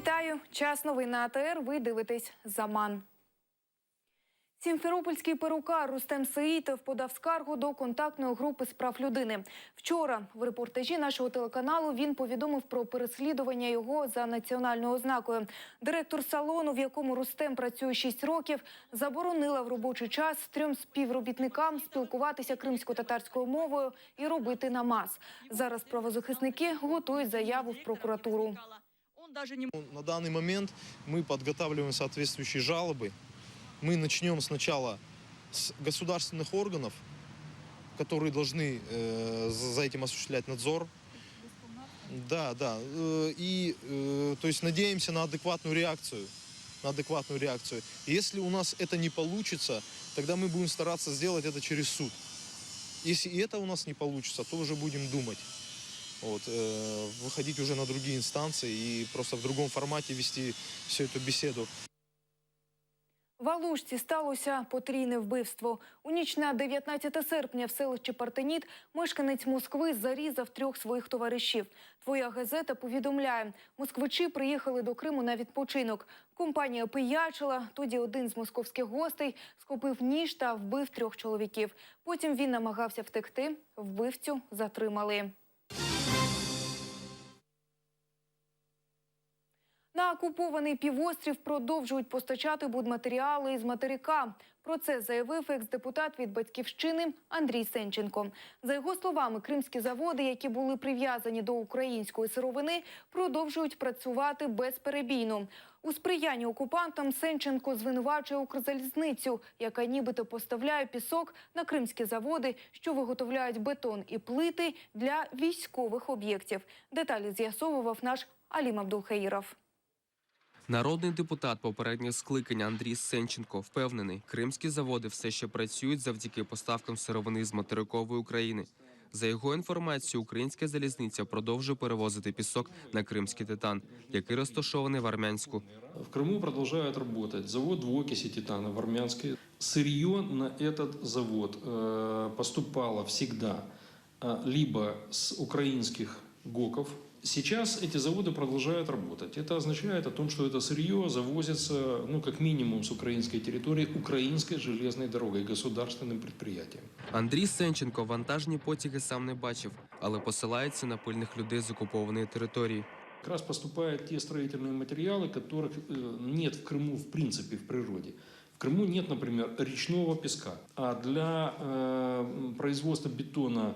Вітаю! Час новин на АТР. Ви дивитесь «Заман». Сімферопольський перукар Рустем Сеїтов подав скаргу до контактної групи з прав людини. Вчора в репортажі нашого телеканалу він повідомив про переслідування його за національною ознакою. Директор салону, в якому Рустем працює 6 років, заборонила в робочий час 3 співробітникам спілкуватися кримсько-татарською мовою і робити намаз. Зараз правозахисники готують заяву в прокуратуру. На данный момент мы подготавливаем соответствующие жалобы. Мы начнем сначала с государственных органов, которые должны за этим осуществлять надзор. Да. То есть надеемся на адекватную реакцию. Если у нас это не получится, тогда мы будем стараться сделать это через суд. Если и это у нас не получится, то уже будем думать. Выходить уже на другие инстанции и просто в другом формате вести всю эту беседу. В Алушці сталося потрійне вбивство. У ніч на 19 серпня в селищі Партеніт мешканець Москви зарізав 3 своїх товаришів. «Твоя газета» повідомляє, москвичі приїхали до Криму на відпочинок. Компанія пиячила, тоді один з московських гостей схопив ніж та вбив 3 чоловіків. Потім він намагався втекти, вбивцю затримали. На окупований півострів продовжують постачати будматеріали із материка. Про це заявив екс-депутат від «Батьківщини» Андрій Сенченко. За його словами, кримські заводи, які були прив'язані до української сировини, продовжують працювати безперебійно. У сприянні окупантам Сенченко звинувачує Укрзалізницю, яка нібито поставляє пісок на кримські заводи, що виготовляють бетон і плити для військових об'єктів. Деталі з'ясовував наш Алім Абдулхаїров. Народний депутат попереднього скликання Андрій Сенченко впевнений, кримські заводи все ще працюють завдяки поставкам сировини з материкової України. За його інформацією, українська залізниця продовжує перевозити пісок на кримський титан, який розташований в Армянську. В Крыму продолжает работать завод двуокиси титана в Армянске. Сырье на этот завод поступало всегда либо с украинских ГОКов. Сейчас эти заводы продолжают работать. Это означает о том, что это сырье завозится, как минимум, с украинской территории украинской железной дорогой, государственным предприятием. Андрій Сенченко вантажні потяги сам не бачив, але посилається на пильних людей з окупованої території. Как раз поступают те строительные материалы, которых нет в Крыму в принципе в природе. В Крыму нет, например, речного песка. А для производства бетона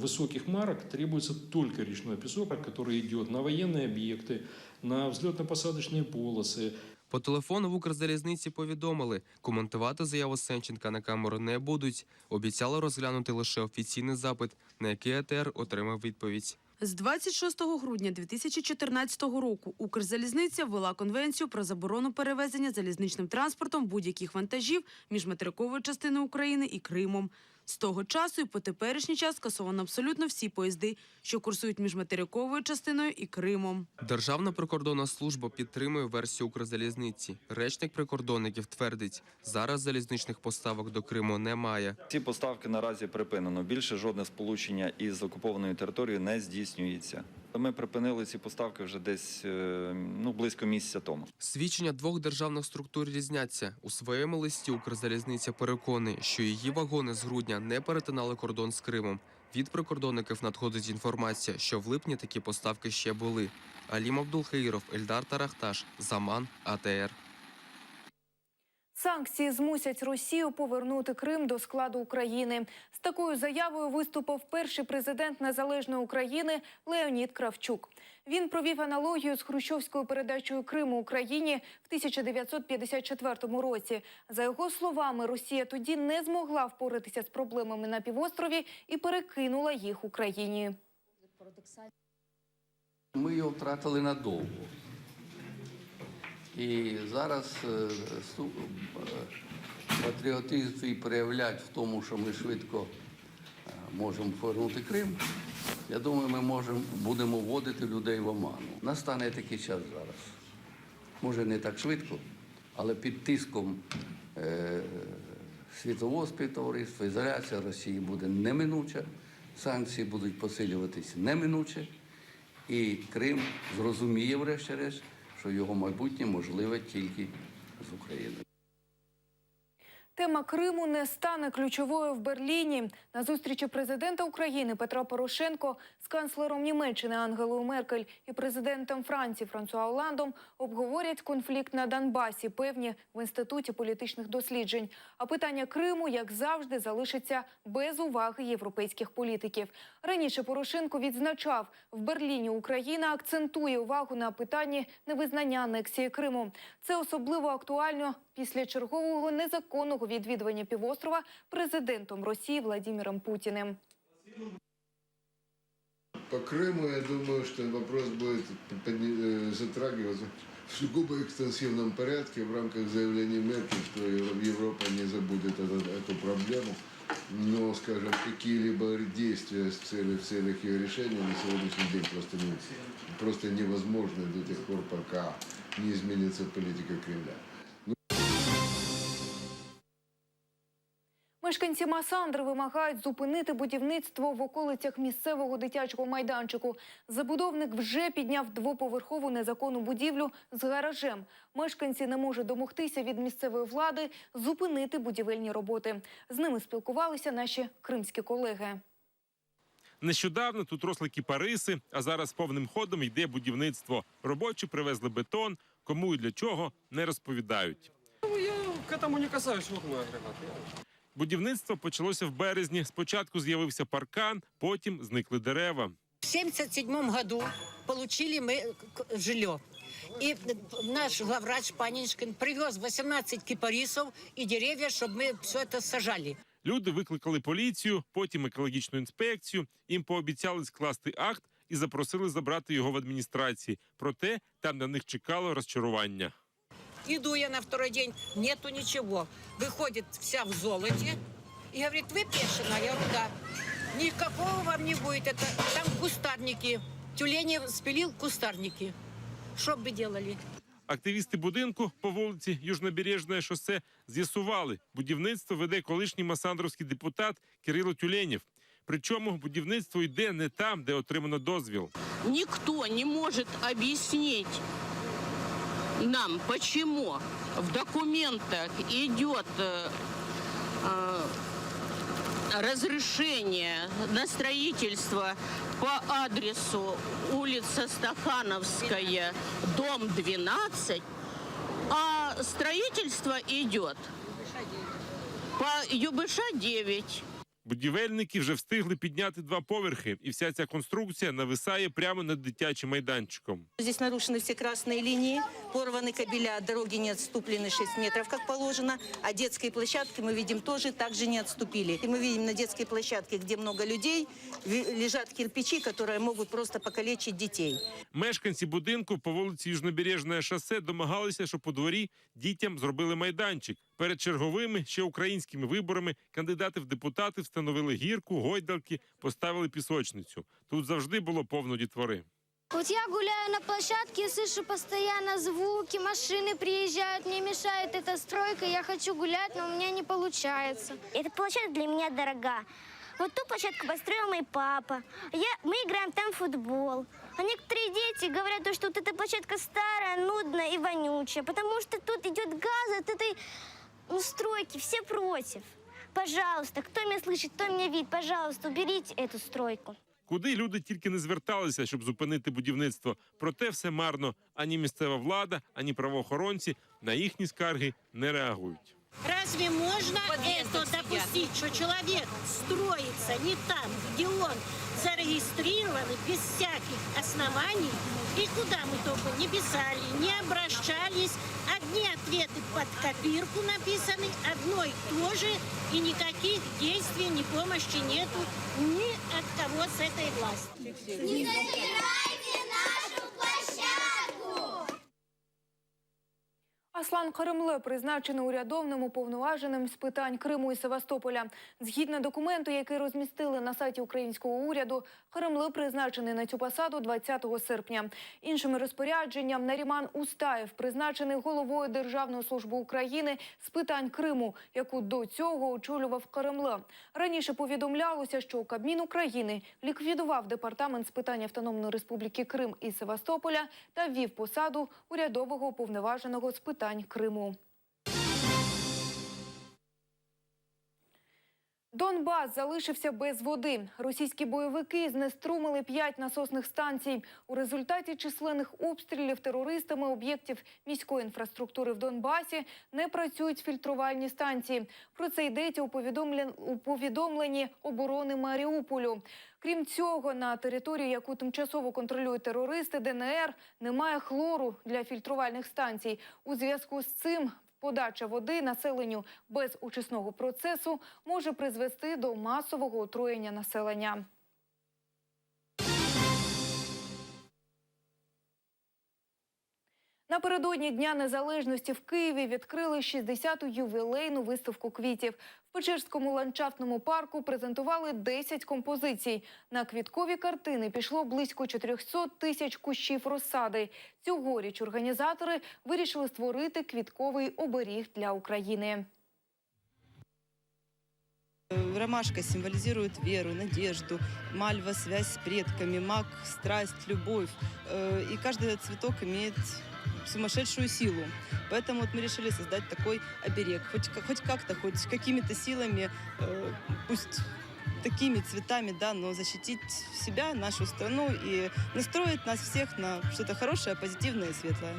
высоких марок требуется только речной песок, который идет на военные объекты, на взлетно-посадочные полосы. По телефону в Укрзалізниці повідомили, коментувати заяву Сенченка на камеру не будуть. Обіцяли розглянути лише офіційний запит, на який АТР отримав відповідь. З 26 грудня 2014 року Укрзалізниця ввела конвенцію про заборону перевезення залізничним транспортом будь-яких вантажів між материковою частиною України і Кримом. З того часу і по теперішній час скасовано абсолютно всі поїзди, що курсують між материковою частиною і Кримом. Державна прикордонна служба підтримує версію Укрзалізниці. Речник прикордонників твердить, зараз залізничних поставок до Криму немає. Ці поставки наразі припинено. Більше жодне сполучення із окупованою територією не здійснюється. Ми припинили ці поставки вже десь близько місяця тому. Свідчення 2 державних структур різняться. У своєму листі Укрзалізниця переконує, що її вагони з грудня не перетинали кордон з Кримом. Від прикордонників надходить інформація, що в липні такі поставки ще були. Алім Абдулхаїров, Ельдар Тарахташ, «Заман», АТР. Санкції змусять Росію повернути Крим до складу України. З такою заявою виступив перший президент незалежної України Леонід Кравчук. Він провів аналогію з хрущовською передачею Криму Україні в 1954 році. За його словами, Росія тоді не змогла впоратися з проблемами на півострові і перекинула їх Україні. Ми його втратили надовго. І зараз патріотизм свій проявляти в тому, що ми швидко можемо повернути Крим. Я думаю, ми будемо вводити людей в оману. Настане такий час зараз. Може, не так швидко, але під тиском світового співтовариства ізоляція Росії буде неминуча, санкції будуть посилюватись неминуче, і Крим зрозуміє, врешті-решт, що його майбутнє можливе тільки з України. Тема Криму не стане ключовою в Берліні. На зустрічі президента України Петра Порошенко з канцлером Німеччини Ангелою Меркель і президентом Франції Франсуа Оландом обговорять конфлікт на Донбасі, певні в Інституті політичних досліджень. А питання Криму, як завжди, залишиться без уваги європейських політиків. Раніше Порошенко відзначав, в Берліні Україна акцентує увагу на питанні невизнання анексії Криму. Це особливо актуально після чергового незаконного відвідування півострова президентом Росії Владимиром Путіним. По Крыму, я думаю, что вопрос будет затрагиваться в сугубо экстенсивном порядке в рамках заявления Меркель, что Европа не забудет эту проблему. Но, скажем, какие-либо действия в целях ее решения на сегодняшний день просто невозможны до тех пор, пока не изменится политика Кремля. Мешканці Масандри вимагають зупинити будівництво в околицях місцевого дитячого майданчику. Забудовник вже підняв двоповерхову незаконну будівлю з гаражем. Мешканці не можуть домогтися від місцевої влади зупинити будівельні роботи. З ними спілкувалися наші кримські колеги. Нещодавно тут росли кіпариси, а зараз повним ходом йде будівництво. Робочі привезли бетон, кому і для чого не розповідають. Я к этому не касаюсь, вот мой агрегат. Будівництво почалося в березні. Спочатку з'явився паркан, потім зникли дерева. В 1977 году получили мы жилье. И наш главврач Паниншкин привез 18 кипарисов и деревья, чтобы мы все это сажали. Люди викликали поліцію, потім екологічну інспекцію. Їм пообіцяли скласти акт і запросили забрати його в адміністрації. Проте там на них чекало розчарування. Иду я на второй день, нету ничего. Выходит вся в золоте и говорит, вы бешеная руда. Никакого вам не будет. Это там кустарники. Тюлени спилил кустарники. Что бы делали? Активісти будинку по вулиці Южнобережне шосе з'ясували, будівництво веде колишній масандровський депутат Кирило Тюленєв. Причому будівництво йде не там, де отримано дозвіл. Никто не может объяснить нам, почему в документах идет разрешение на строительство по адресу улица Стахановская, дом 12, а строительство идет по ЮБШ 9. Будівельники вже встигли підняти 2 поверхи, і вся ця конструкція нависає прямо над дитячим майданчиком. Здесь нарушены все красные линии, порваны кабеля, от дороги не отступлены 6 метров, как положено, а детские площадки мы видим тоже также не отступили. И мы видим на детской площадке, где много людей, лежат кирпичи, которые могут просто покалечить детей. Мешканці будинку по вулиці Южнобережне шосе домагалися, щоб у дворі дітям зробили майданчик. Перед черговими, ще українськими виборами, кандидати в депутати встановили гірку, гойдалки, поставили пісочницю. Тут завжди було повно дітвори. Вот я гуляю на площадке, слышу постоянно звуки, машины приезжают, мне мешает эта стройка, я хочу гулять, но у меня не получается. Эта площадка для меня дорога. Вот ту площадку построил мой папа. Мы играем там в футбол. А некоторые дети говорят, что вот эта площадка старая, нудная и вонючая, потому что тут идет газ от этой стройки, все против. Пожалуйста, кто меня слышит, кто меня видит, пожалуйста, уберите эту стройку. Куди люди тільки не зверталися, щоб зупинити будівництво. Проте все марно. Ані місцева влада, ані правоохоронці на їхні скарги не реагують. Разве можно это допустить, что человек строится не там, где он зарегистрирован, без всяких оснований? И куда мы только не писали, не обращались. Одни ответы под копирку написаны, одно и то же, и никаких действий, ни помощи нету ни от кого с этой власти. Не забирайте нашу площадку! А Руслан Каремле призначений урядовним уповноваженим з питань Криму і Севастополя. Згідно документу, який розмістили на сайті українського уряду, Каремле призначений на цю посаду 20 серпня. Іншими розпорядженням Наріман Устаєв призначений головою Державної служби України з питань Криму, яку до цього очолював Каремле. Раніше повідомлялося, що Кабмін України ліквідував департамент з питань Автономної Республіки Крим і Севастополя та ввів посаду урядового уповноваженого з питань Криму. Донбас залишився без води. Російські бойовики знеструмили 5 насосних станцій. У результаті численних обстрілів терористами об'єктів міської інфраструктури в Донбасі не працюють фільтрувальні станції. Про це йдеться у повідомленні оборони Маріуполю. Крім цього, на території, яку тимчасово контролюють терористи ДНР, немає хлору для фільтрувальних станцій. У зв'язку з цим подача води населенню без очисного процесу може призвести до масового отруєння населення. Напередодні Дня Незалежності в Києві відкрили 60-ту ювілейну виставку квітів. В Печерському ландшафтному парку презентували 10 композицій. На квіткові картини пішло близько 400 тисяч кущів розсади. Цьогоріч організатори вирішили створити квітковий оберіг для України. Ромашка символизирует веру, надежду, мальва – связь с предками, мак – страсть, любовь. И каждый цветок имеет сумасшедшую силу. Поэтому вот мы решили создать такой оберег. Хоть как-то, хоть какими-то силами, пусть такими цветами, да, но защитить себя, нашу страну и настроить нас всех на что-то хорошее, позитивное и светлое.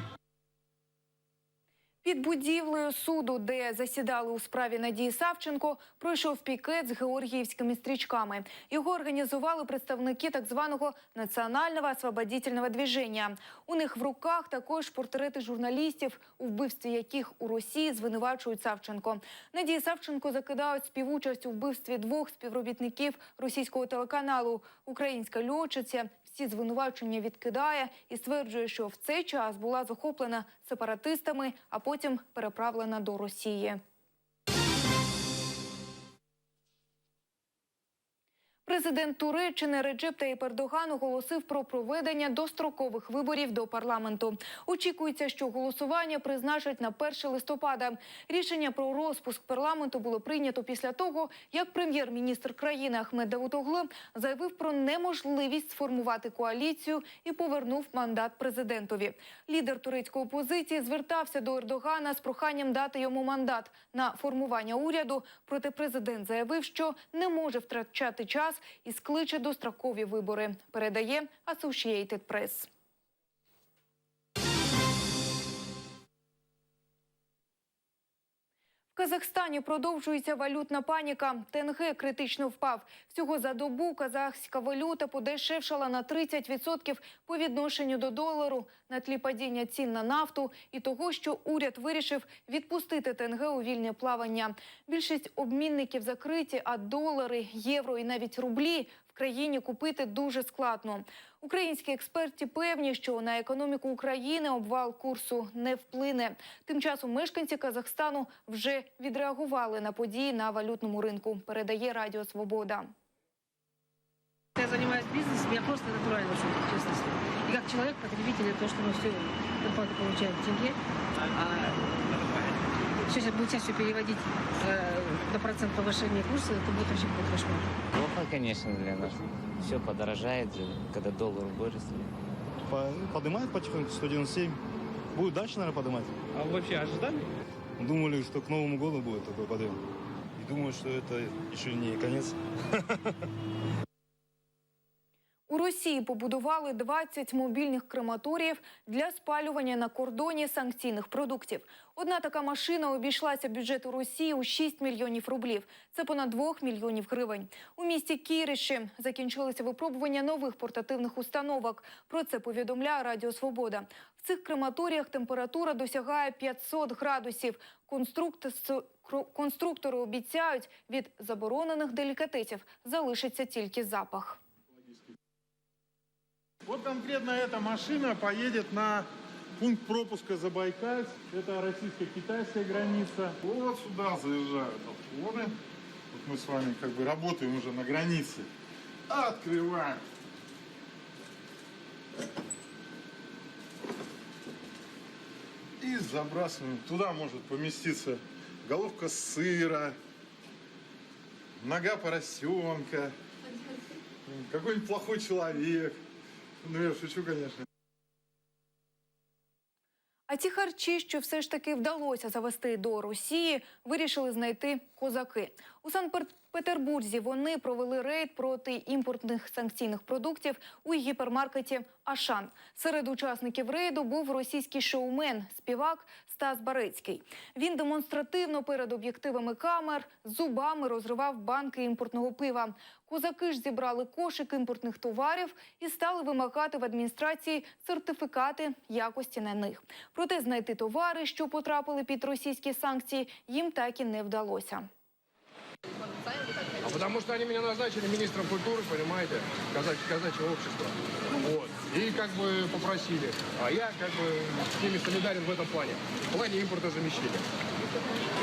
Під будівлею суду, де засідали у справі Надії Савченко, пройшов пікет з георгіївськими стрічками. Його організували представники так званого «Національного освободительного движення». У них в руках також портрети журналістів, у вбивстві яких у Росії звинувачують Савченко. Надії Савченко закидають співучасть у вбивстві 2 співробітників російського телеканалу. Українська льотчиця всі звинувачення відкидає і стверджує, що в цей час була захоплена сепаратистами, а потім переправлена до Росії. Президент Туреччини Реджеп Таїп Ердоган оголосив про проведення дострокових виборів до парламенту. Очікується, що голосування призначать на 1 листопада. Рішення про розпуск парламенту було прийнято після того, як прем'єр-міністр країни Ахмед Давутоглу заявив про неможливість сформувати коаліцію і повернув мандат президентові. Лідер турецької опозиції звертався до Ердогана з проханням дати йому мандат на формування уряду, проте президент заявив, що не може втрачати час і скличе дострокові вибори, передає Associated Press. В Казахстані продовжується валютна паніка. ТНГ критично впав. Всього за добу казахська валюта подешевшала на 30% по відношенню до долару на тлі падіння цін на нафту і того, що уряд вирішив відпустити ТНГ у вільне плавання. Більшість обмінників закриті, а долари, євро і навіть рублі в країні купити дуже складно. Українські експерти певні, що на економіку України обвал курсу не вплине. Тим часом мешканці Казахстану вже відреагували на події на валютному ринку, передає Радіо Свобода. Я занимаюсь бизнесом, я просто натурально шутка, честно слово. И как человек, потребитель, то, что мы все зарплату получаем в тенге, сейчас будет все переводить на процент повышения курса, это будет вообще какой-то кошмар. Плохо, конечно, для нас. Все подорожает, когда доллар вырос. Поднимает потихоньку 197. Будет дальше, наверное, поднимать. А вы вообще ожидали? Думали, что к Новому году будет такой подъем. И думаю, что это еще не конец. У Росії побудували 20 мобільних крематоріїв для спалювання на кордоні санкційних продуктів. Одна така машина обійшлася бюджету Росії у 6 мільйонів рублів. Це понад 2 мільйонів гривень. У місті Кіриші закінчилися випробування нових портативних установок. Про це повідомляє Радіо Свобода. В цих крематоріях температура досягає 500 градусів. Конструктори обіцяють, від заборонених делікатесів залишиться тільки запах. Вот конкретно эта машина поедет на Пункт пропуска Забайкальск, это российско-китайская граница. Вот сюда заезжают автобусы. Вот мы с вами как бы работаем уже на границе. Открываем. И забрасываем. Туда может поместиться головка сыра, нога поросенка, какой-нибудь плохой человек. Ну, я шучу, конечно. А ті харчі, що все ж таки вдалося завести до Росії, вирішили знайти козаки. У Санкт-Петербурзі вони провели рейд проти імпортних санкційних продуктів у гіпермаркеті «Ашан». Серед учасників рейду був російський шоумен, співак Стас Барицький. Він демонстративно перед об'єктивами камер зубами розривав банки імпортного пива. Козаки ж зібрали кошик імпортних товарів і стали вимагати в адміністрації сертифікати якості на них. Проте знайти товари, що потрапили під російські санкції, їм так і не вдалося. А потому что они меня назначили министром культуры, понимаете, казачьего общества. Вот. И как бы попросили. А я как бы с ними солидарен в этом плане. В плане импортозамещения.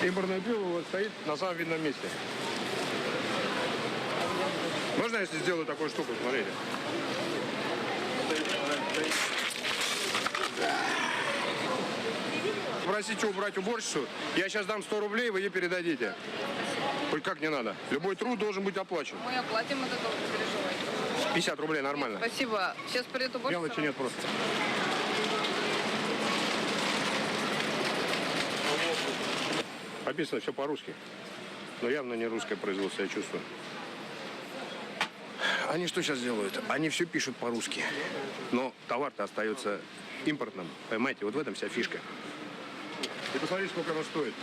Импортное пиво вот стоит на самом видном месте. Можно, если сделаю такую штуку, смотрите? Попросите убрать уборщицу. Я сейчас дам 100 рублей, вы ей передадите. Хоть как не надо. Любой труд должен быть оплачен. Мы оплатим это, не переживайте. 50 рублей нормально. Спасибо. Сейчас придет уборщица. Мелочи нет просто. Описано все по-русски. Но явно не русское производство, я чувствую. Они что сейчас делают? Они все пишут по-русски. Но товар-то остается импортным. Понимаете, вот в этом вся фишка. И посмотрите, сколько оно стоит.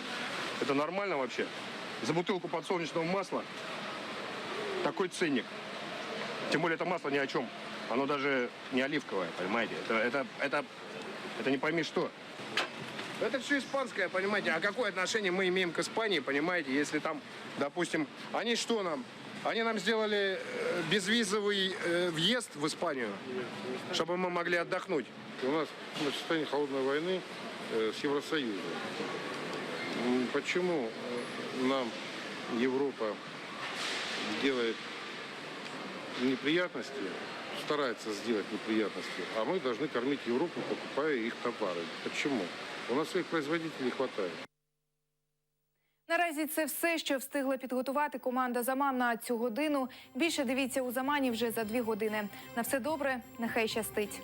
Это нормально вообще? За бутылку подсолнечного масла такой ценник. Тем более это масло ни о чем. Оно даже не оливковое, понимаете? Это не пойми что. Это все испанское, понимаете? А какое отношение мы имеем к Испании, понимаете? Если там, допустим, они что нам? Они нам сделали безвизовый въезд в Испанию, чтобы мы могли отдохнуть. У нас на состоянии холодной войны с Евросоюзом. Почему нам Европа делает неприятности, старается сделать неприятности, а мы должны кормить Европу, покупая их товары? Почему? У нас своих производителей хватает. Наразі це все, що встигла підготувати команда «Заман» на цю годину. Більше дивіться у «Замані» вже за 2 години. На все добре, нехай щастить.